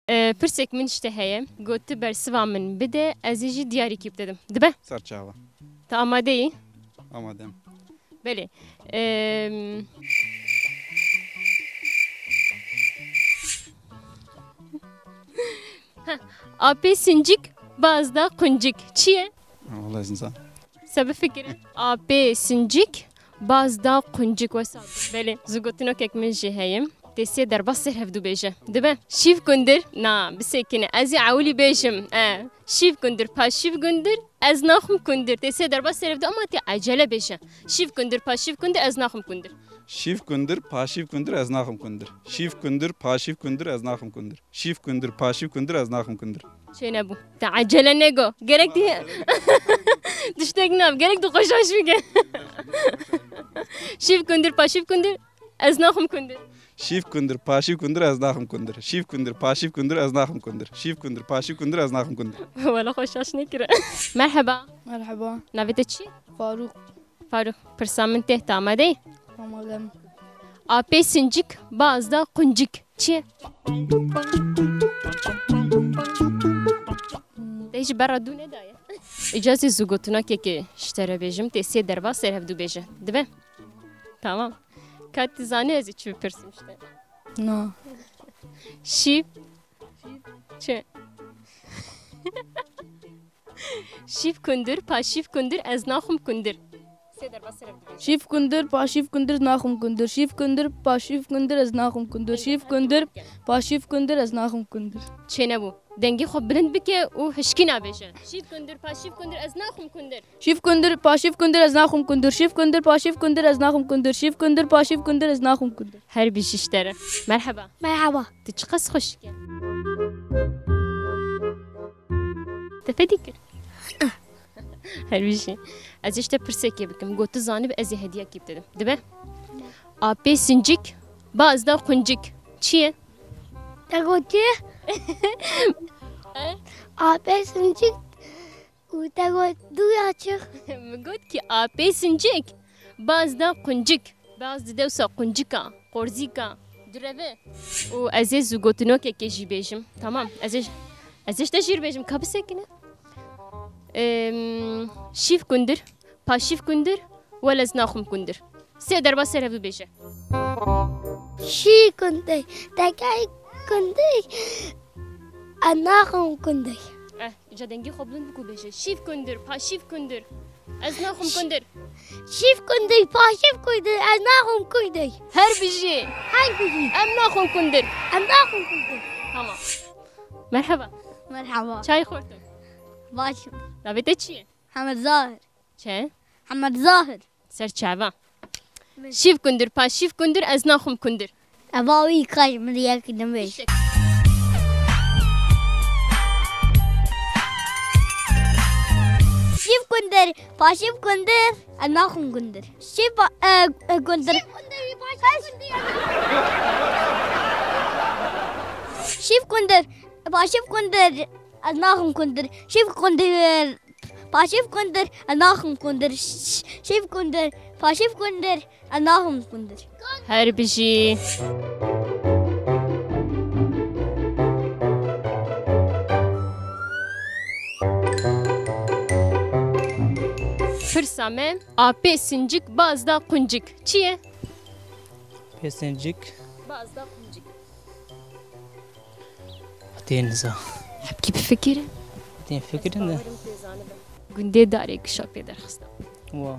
Pirsek min işte heye. Gotu bersiva min bide ez ê jî diyarî kî bidedim. Dibe? Serçava. Te amadeyî? Amadem. Belê. Apê sincik bazda quncik. Çi ye? Vallahi zinsan. Se bifikire. Apê sincik bazda quncik wesa. Belê. Zû gotinokek min jî heye. Desiye derbas ser hevdû bêje. Dibe? Şîv kundir. Na, bisekine. Ez ê ewlî bêjim. Şîv kundir, pa şîv kundir. Ez naxim kundir. Desiye derbas ser hevdû ama te acele bêje. Şîv kundir, pa şîv kundir. Ez naxim kundir. Şif kundur, paşif kundur, ez naxım kundur. Şif kundur, paşif kundur, ez naxım kundur. Şif kundur, paşif kundur, ez naxım kundur. Şey ne bu? Te acele ne go? Gerek diye. Düştek nav. Gerek de koşaş bige. Şîv kundir, pa şîv kundir. Ez naxim kundir. Şif kundur, paşif kundur, ez naxım kundur. Şif kundur, paşif kundur, ez naxım kundur. Şif kundur, paşif kundur, ez naxım kundur. Valla koşaş ne kire. Merhaba. Merhaba. Navete çi? Faruk. Faruk. Pırsamın tehti amade. Amalem. Apê sincik bazda quncik. Çi? Te ji bera dû nedaye. İcazê zû gotinakekê ji te re bêjim tê sê derbas ser hevdû bêje. Dibe? Tamam. Ka tu zanî ez ê çi bipirsim işte. No. Şîv. Çi? Şîv kundur, pa şîv kundur, ez naxim kundur. Sê derbas ser hevdû bêje. Şif kundur, paşif kundur, naxum kundur. Şif kundur, paşif kundur, ez naxum kundur. Şif kundur, paşif kundur, ez naxum kundur. Çê ne bu? Dengê xwe bilind bike û hişkî nabêje. Şîv kundur, pa şîv kundur, ez naxim kundur. Şif kundur, paşif kundur, ez naxum kundur. Şif kundur, paşif kundur, ez naxum kundur. Şif kundur, paşif kundur, ez naxum kundur. Her bir şiştere. Merhaba. Merhaba. Tu çıkas hoş gel. Tefedik. Her bir şey. Ez işte pirsek bikim. Gotu zanib ez ê hediye kîp dedim. Dibe? Apê sincik bazda quncik. Çi ye? Te gotu apê sincik û te got du açık. Mi got ki apê sincik bazda quncik. Baz dide wisa quncika, qorzîka, direve. û ez ê zû gotinokekê jî bêjim. Tamam. Ez ê işte jîr bêjim. Ka bisekine. Şîv kundur, pa şîv kundur, wel ez naxim kundur. Sê derbas ser hevdû bêje. Şi kunday. Te kay kunday. Anahım kunday. İca dengê xwe bilind bikû bêje. Şîv kundur, pa şîv kundur. Ez naxim kundur. Şif kunday, paşif kunday, anahım kunday. Her bir şey. Hangi şey? Em naxim kundur. Anahım kunday. Tamam. Merhaba. Merhaba. Çay xortun. Başım. Navete çi ye? Hamed Zahir. Çe? Hamed Zahir. Serçava. Şîv kundur, pa şîv kundur, ez naxim kundur. Ebavi kaç mı kidim beş. Şif kundur, paşif kundur, anahım kundur. Şif kundur. Şif kundur, paşif kundur, anahım kundur. Şif kundur, paşif kundur, anahım kundur. Şif kundur, paşif kundur, anahım kundur. Her bir şey. Pırsame, apê sincik bazda quncik. Çi ye? Pesincik. Bazda quncik. Deniza. Hep gibi fikir. Din fikrin de. Günde darê kişa pê derxistan. Wow.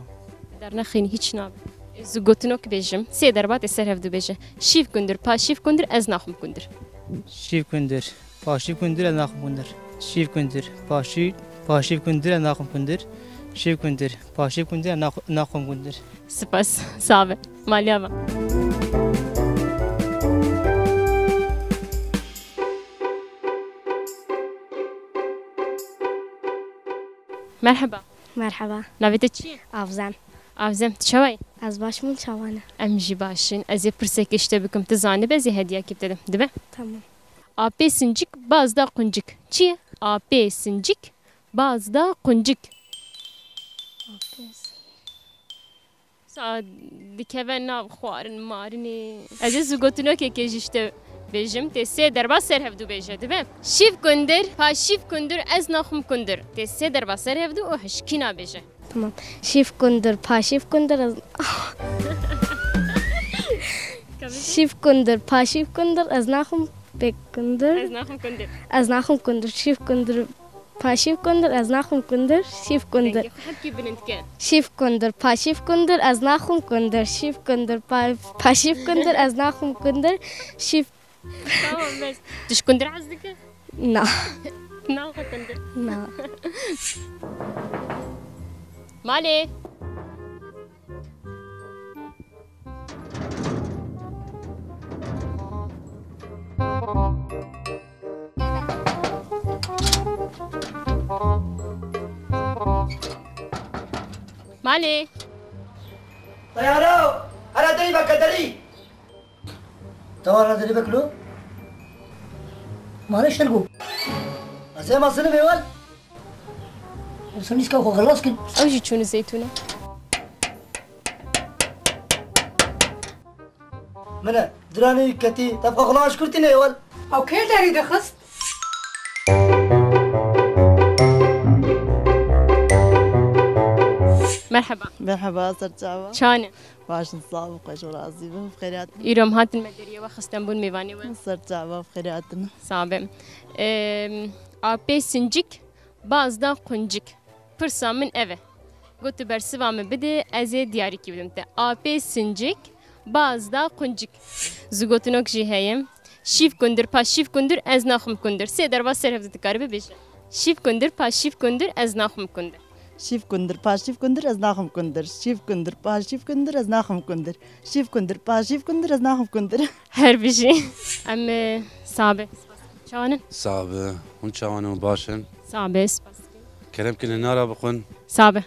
Dernexînî hiç nabe. Zû gotinok bêjim. Sê derbatê ser hevdû bêje. Şîv kundur, pa şîv kundur, ez naxim kundur. Şiv kundur. Paşiv kundur, ez naxım kundur. Şiv kundur. Paşiv kundur, ez naxım kundur. Şiv kundur. Paşiv kundur, ez naxım kundur. Spas. Save. Malyava. Merhaba. Merhaba. Navete çi ye? Avzem. Avzem çavay. Az başımın çavanı. Em jî başin. Ez ê pirsek işte bikim. Tu zanî ez ê hediye kîp dedim. Dibe? Tamam. Apê sincik bazda quncik. Çi ye? Apê sincik bazda quncik. Sa dikeve nav xwarin marinê. Ez ê zû gotinokekê jî işte Bejim te sê derba serhevdû bêje dibe. Şîv kundir pa şîv kundir ez naxum kundir. Te sê derba serhevdû û hişkîna bêje. Tamam. Şif kundur, pa şif kundur. Şif kundur, pa şif kundur. Az naxum pek kundur. Ez naxum kundir. Az naxum kundur, şif kundur. Pa şif kundur, az naxum kundur. Şif kundur. Hepki bilindke. Şif kundur, pa şif kundur. Az naxum kundur. Şif kundur, pa şif kundur. Az naxum kundur. Şif. Tamam bes. Diş kundir az dike? Na. Naxa kundir. Na. Mali. Mali. طيارو انا دريبك دري توارا دريبك له معلش تلقو زي ما صنف يا ولد وصلنيش كوكو خلاص كده أو جي تشون الزيتونة. منى دراني كتي تبقى خلاص كرتني يا ولد او كيف داري دخست مرحبا. مرحبا سرچاوا شانه باشن صاحب خوش ورازي بخيرات إيرام هات المدرية وخستن بون ميواني و سرچاوا بخيراتنا صعبة. آبي سنجيك bazda kuncik. Pırsa min eve. Gotu bersiva me bide eze diyari ki bidim te. AP sincik bazda kuncik. Zugotunok jihayem. Şif kundur pa şif kundur ez naxum kundur. Se derba serhevde tikaribe beje. Şif kundur pa şif kundur ez naxum kundur. شيف كندر با شيف كندر از ناخم كندر شيف كندر با شيف كندر از ناخم كندر شيف كندر با شيف كندر از ناخم كندر Her bir şey. Ama sabe. Çavanın. صعبة هون شاوانو باشن Sabe. كلام كنا نارا بقون Sabe.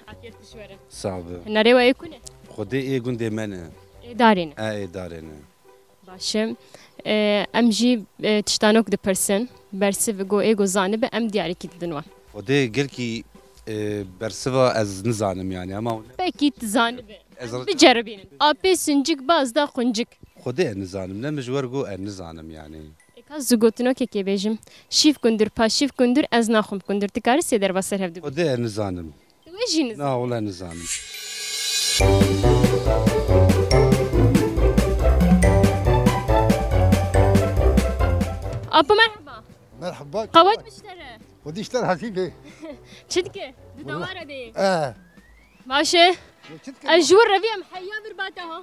صعبة Nare ve ekune. خدي ايه قندي منه Darin. ايه دارينه Başım. Em jî tiştanok dipirsin. Bersi ve go ego zanı be em diyari ki didin var. خدي قل كي برسفا از نزانم يعني اما Belki zanı be. از Bir ceribinin. AP sincik bazda kuncik. خدي نزانم لا مجور جو نزانم يعني Kaz zugotino keke bejim. Şif kundur pa şif kundur ez naxum kundur. Tikari seder basar hevdu. خدي نزانم Vejiniz. لا والله نزانم Apa merhaba. مرحبا Kavat müşteri. ودي اشتري حسيبي Çidke. Dudavara değil. اه Başı. Ajur reviyem hayya bir bata ha.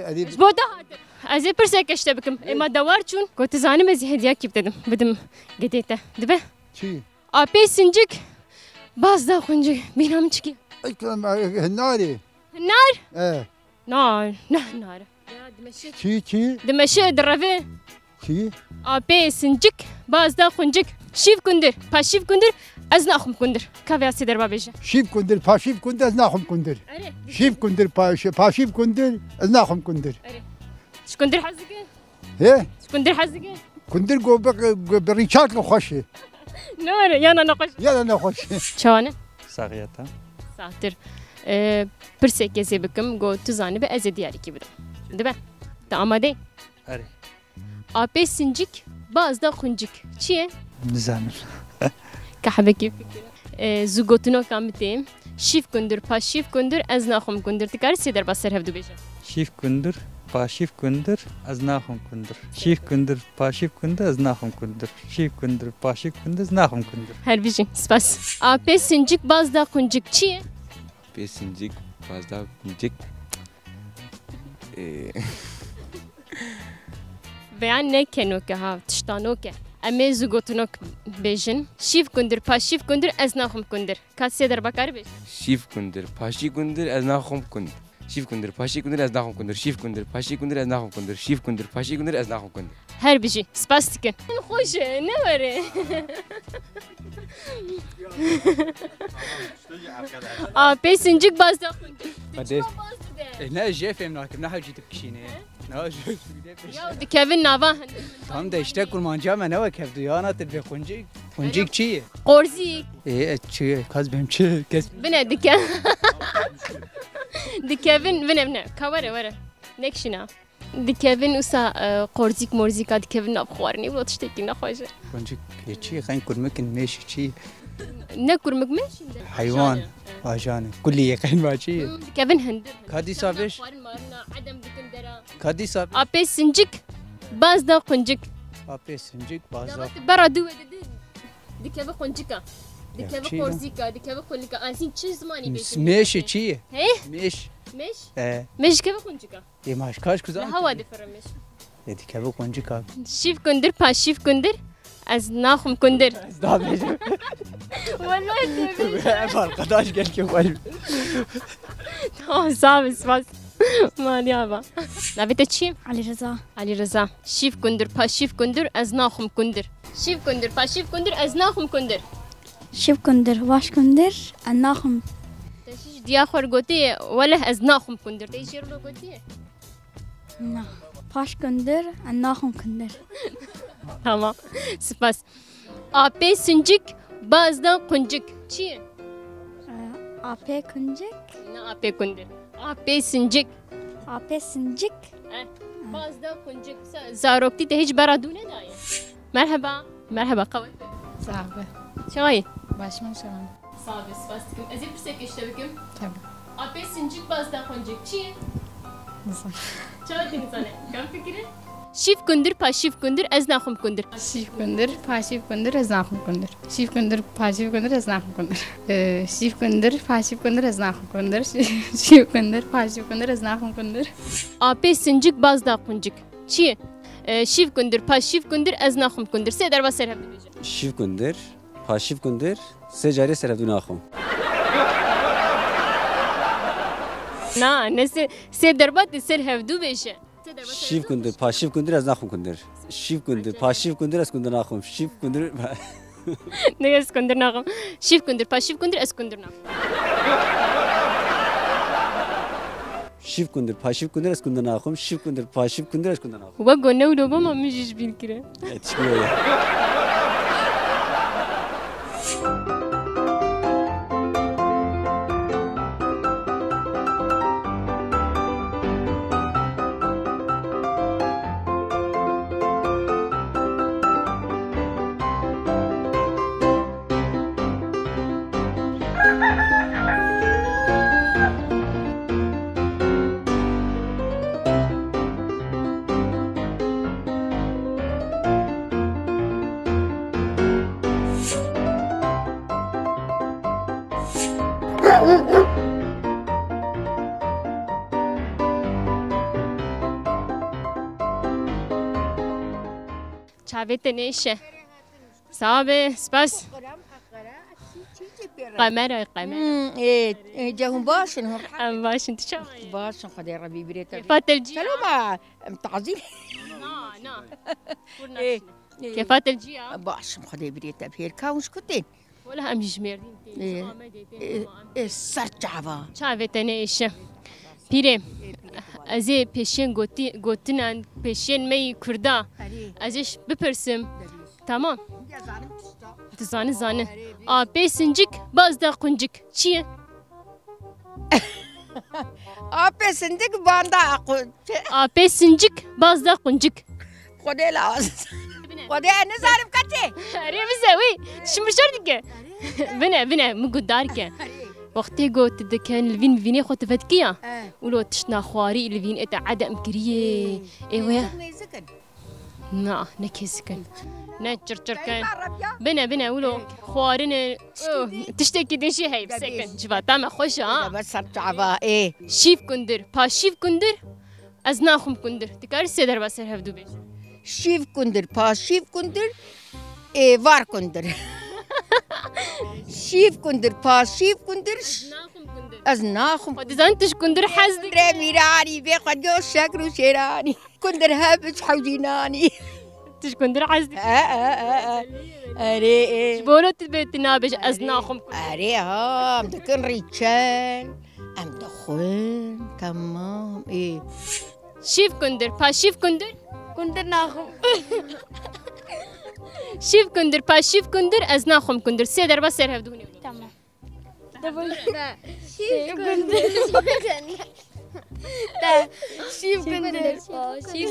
ادي Jbota hatır. Az persek işte bikim. Ema davar çun. Gotu zanim ez hediye kip dedim. Bidim gidete. Dibe. شي AP sincik. Bazda kuncik. Binam çıkıyor. اي كلام الناري Nar. اه Nar. Nar. Ya dimeşi. شي شي Dimeşi derve. شي AP sincik. Bazda kuncik. Şif kundur. Pa şif kundur. Ez naxum kundur. Kavya sider babêje. شيف كندر با شيف كندر از ناخم كندر شيف كندر با شيف كندر از ناخم كندر Şkundur hazıge. ايه Şkundur hazıge. كندر جو بريشات لو خوشي Nur yana naqaş. يلا انا خوشي Çavane. Saغيتا Saattir. Pirsek yese bikim go tuzani be ez diyari ki bidim. Dibe. Ta amade. Arı. AP sincik. Bazda kuncik. Çiye? نزانم Kahve keyif. Zugotino kamiteyim. Şif kundur pa şif kundur ez naxum kundur. Tikari sider basar hevdu beje. شيف كندر با شيف كندر از ناخم كندر شيف كندر با شيف كندر از ناخم كندر شيف كندر با شيف كندر از ناخم كندر Her bir şey. Spas. AP sincik bazda kuncik. Çiye? Besincik fazla kuncik. Beyan ne kenoke ha tiştanoke. Eme zugotunok bejin. Şif kundur pa şif kundur ez naxum kundur. Kasiye der bakar bej. Şif kundur, paşi kundur, ez naxum kundur. Şif kundur, paşi kundur, ez naxum kundur. Şif kundur, paşi kundur, ez naxum kundur. Şif kundur, paşi kundur, ez naxum kundur. Her bir şey. Spas dikin. Hoş ne var? AP sincik bazda kundur. بعدين لا جيفهم ناكم نحو جيت بكشينه لا جيف Ya dikevin nava. هم ده اشتكوا المانجا نوا كيف ديانا تبي خنجيك خنجيك شي Korzik. ايه شي كاز بهم شي كاز Bine diken. Dikevin bine. Kavare vare. Nekşina. دكيفن وسا قرزيك مورزيكا دكيفن أبخوارني ولا تشتكي نخواجة كونجك شي خاين كرمك ماشي شي نكر مقمش حيوان واجاني كلي يقين ماشي دكيفن هندر كادي سابش عدم دكندرا كادي ساب أبي سنجك باز دا قنجك أبي سنجك باز برا دو دكيفن قنجكا دكيفن قرزيكا دكيفن قلقا أنسين شو زماني بيش ماشي شي هي ماشي مش مش كيف قنجكا إيه ماش كاش كذا هوا دفرمش يدي كيف قنجكا شيف كندر باش شيف كندر از ناخم كندر والله فرق قداش قال كيف قال صعب بس ما نيابا نبيت شي علي رضا علي رضا شيف كندر باش شيف كندر از ناخم كندر شيف كندر باش شيف كندر از ناخم كندر شيف كندر واش كندر الناخم تشيش دي آخر قوتي ولا از ناخم كندر تيجير له قوتي نا باش كندر الناخم كندر تمام سپاس آپی سنجک بازدا قنجک چیه؟ آپی کنجک نه آپی کندر آپی سنجک آپی سنجک بازدا قنجک زاروکتی ده هیچ برادونه دایه مرحبا مرحبا قوي صعبة شوي باش ما شلون صعب سپاس کم ازی پرسه کشته بکم تمام آپی سنجک بازدا قنجک چیه؟ نصف چه دینسانه کم فکره؟ شیف کندر پا شیف کندر از ناخم کندر شیف کندر پا شیف کندر از ناخم کندر شیف کندر پا شیف کندر از ناخم کندر شیف کندر پا شیف کندر از ناخم کندر شیف کندر پا شیف کندر از ناخم کندر آپی سنجک بازدا قنجک چیه؟ شیف کندر پا شیف کندر از ناخم کندر سه در بسر هم بیشه شیف کندر پا شیف کندر سه جاری سر هم ناخم نه سه در بعد سر هفدو بیشه شیف کندر پا شیف کندر از ناخم کندر شیف کندر پا شیف کندر از کندر ناخم شیف کندر نه از کندر ناخم شیف کندر پا شیف کندر از کندر ناخم شیف کندر پا شیف کندر از کندر ناخم شیف کندر پا شیف کندر از کندر ناخم و گونه ولو با ما میجیش بیل کره چاویت نیشه صعبه سپاس قمر جاهم باشن هم باشن تشو باشن خدي ربي بريت كيفات الجي سلامة تعظيم كيفات الجي باشن خدي بريت بهير كاوش كتين ولا هم جميردين سرچعبا چاویت نیشه پیره ازی پیشین گوتنان پیشین می کردا ازش بپرسم تمام زانه آپی سنجک بازدا قنجک چیه؟ آپی سنجک بازدا قنجک آپی سنجک بازدا قنجک خدای لاز خدای نزارم کچه اره بزوی شمرشار دیگه بنه مقدار که وقتی قلت دكان الفين فيني خو تفتكيا ولو تشنا خواري الفين اتا عدم كريه ايوه نا نكيسكن نتشرشر كان بنا ولو خوارين تشتكي دي شي هي بسكن شفا تام خوش ها بس تعبا ايه شيف كندر با شيف كندر از ناخم كندر تكار سدر بسر هفدو بيش شيف كندر با شيف كندر ايه وار كندر شيف كندر باس شيف كندر از ناخم دزانتش كندر حزن ميراني بيخد جو شكرو شيراني كندر هابش حوجيناني تش كندر حزن اري بولو تبيت نابش از ناخم اري ها مدكن ريتشال ام دخون تمام ايه شيف كندر باس شيف كندر ناخم شيف كندر باس شيف كندر از ناخم كندر سه در بسر هفدوني تمام شيف كندر شیف کندر شیف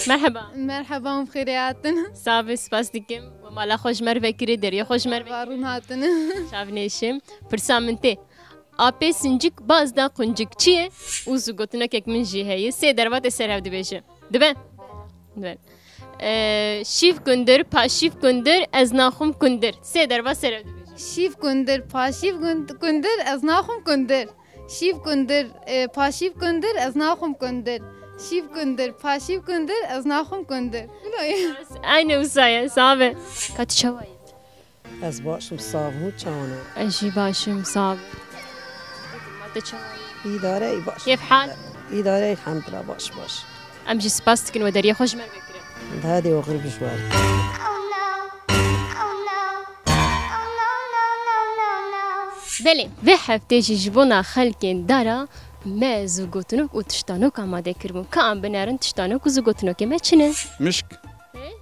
مرحبا مرحبا بخير هاتن صافي سپاس دیکم و مالا خوش مر فکری داری خوش مر بارون هاتن شاف نیشم پرسامنته آپی سنجک باز دا قنجک چیه او زگوتنا که من جیهی سه دروات سر هفته بشه دبن دبن شیف کندر پا شیف کندر از ناخم کندر سه دروات سر هفته بشه شیف کندر پا شیف کندر از ناخم کندر شیف کندر پا شیف کندر از ناخم کندر شیف کندر پا شیف کندر از ناخم کندر aynı usaya sabe kaç çavay از باشم صابون چانه اجي باشم صاب إدارة أي باش كيف حال؟ إدارة الحمد لله باش باش امجي سباستكن وداريه خوش مر بكره هذه وغرب شوار بله ve hafte jibona xalkên dara me zugotunuk û tiştanok amade kirbûn ka em binerin tiştanok û zugotunokê me çi ne مشك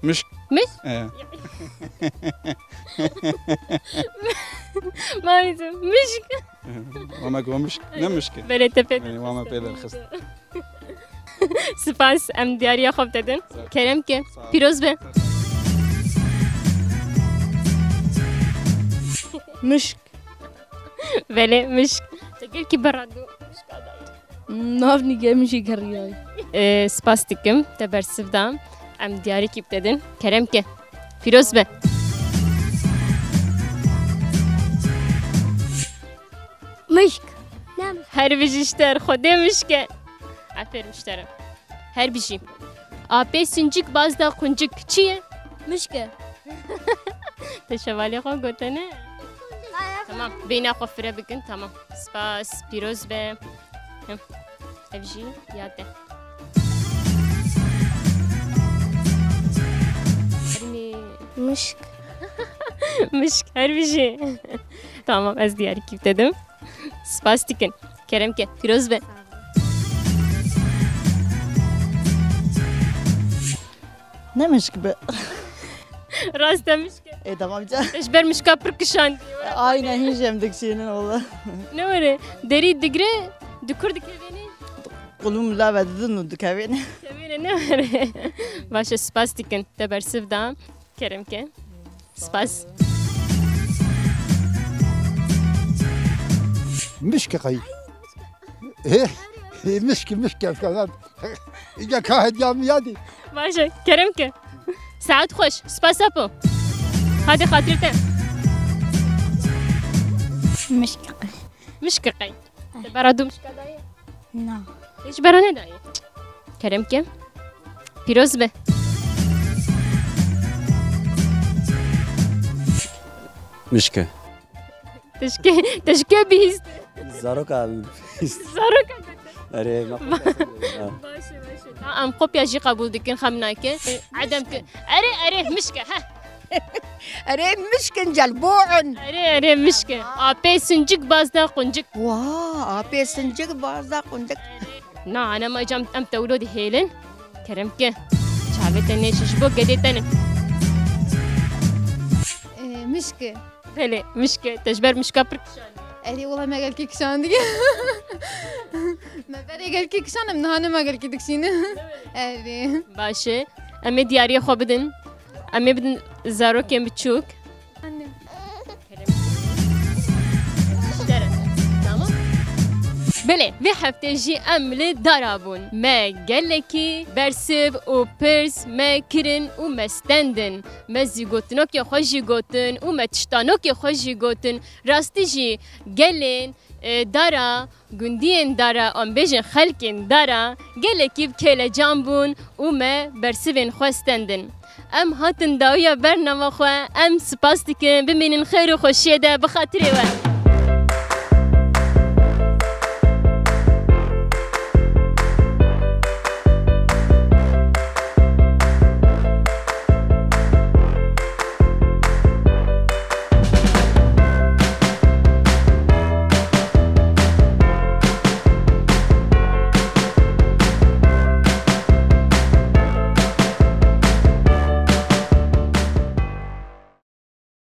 مشك مشك maalesef mişk وما قوى مشك لا مشكل بله tepede وما بيدر خست spas em diyariya xwe dedin kerem ke pîroz be مشك بله مشک تگیر کی برادو نافني جامشي كرياي سپاس دیکم تبرسفدام ام دیاری کی بدن کرم که پیروز به مشک هر بیشتر خوده مشکه افر مشترم هر بیشی آپی سنجک باز دا قنجک چیه مشکه تشوالی خو گوتنه تمام بينا خفرة بكن تمام سباس بيروز به افجي ياده مشك مشك هربي شيء تمام از دياري كيف تدم سباس تكن كرم كه بيروز به نه مشک به راست مشكه اي tamam canım. اجبر مشكا بركشان Aynen hiç emdikçinin oğlu. Ne var? Deri digre dukur dikeveni. Kulum la vedin nu dikeveni. Keveni ne var? Başa spas dikin tebersiv da kerem ke. Spas. مشكي قي ايه مشكي كذا اجا كاهد جامعياتي Başa kerem ke. Saat hoş. Spas apo. Hadi خاطرته. مشكه مشكقي برادو مشكا داي نا ايش برانه داي كرم كم بيروز به مشكة تشكي بيست زاروكا زاروكا أري ما ماشي ام قوبيا جي قبول دكن خمناك عدم اري مشكه ها أري مشكن جلبوعن أري مشكن أبي سنجك بازدا قنجك واه أبي سنجك بازدا قنجك نا أنا ما جام أم تولد هيلن كرمك شعبتني ششبو قديتني مشكة بله مشكة تجبر مشكا بركشان أري والله ما قال كيك شان دي ما بري قال كيك شان من هانا ما قال كيك دكشين أري باشه أمي دياري خو بدن أمي بدن زارو كم بتشوك بله وی هفته جی امل دارابون ما گلکی برسب و پرس ما کرن و مستندن ما زیگوتنو که خوشی گوتن و ما تشتانو که خوشی گوتن راستی جی گلن دارا گندین دارا ام بیجن خلکن دارا گلکی بکل جنبون و ما برسبن خواستندن ام هاتن داویا برنامه خواه ام سپاس دیکن ببینین خیر و خوشیه ده بخاطره و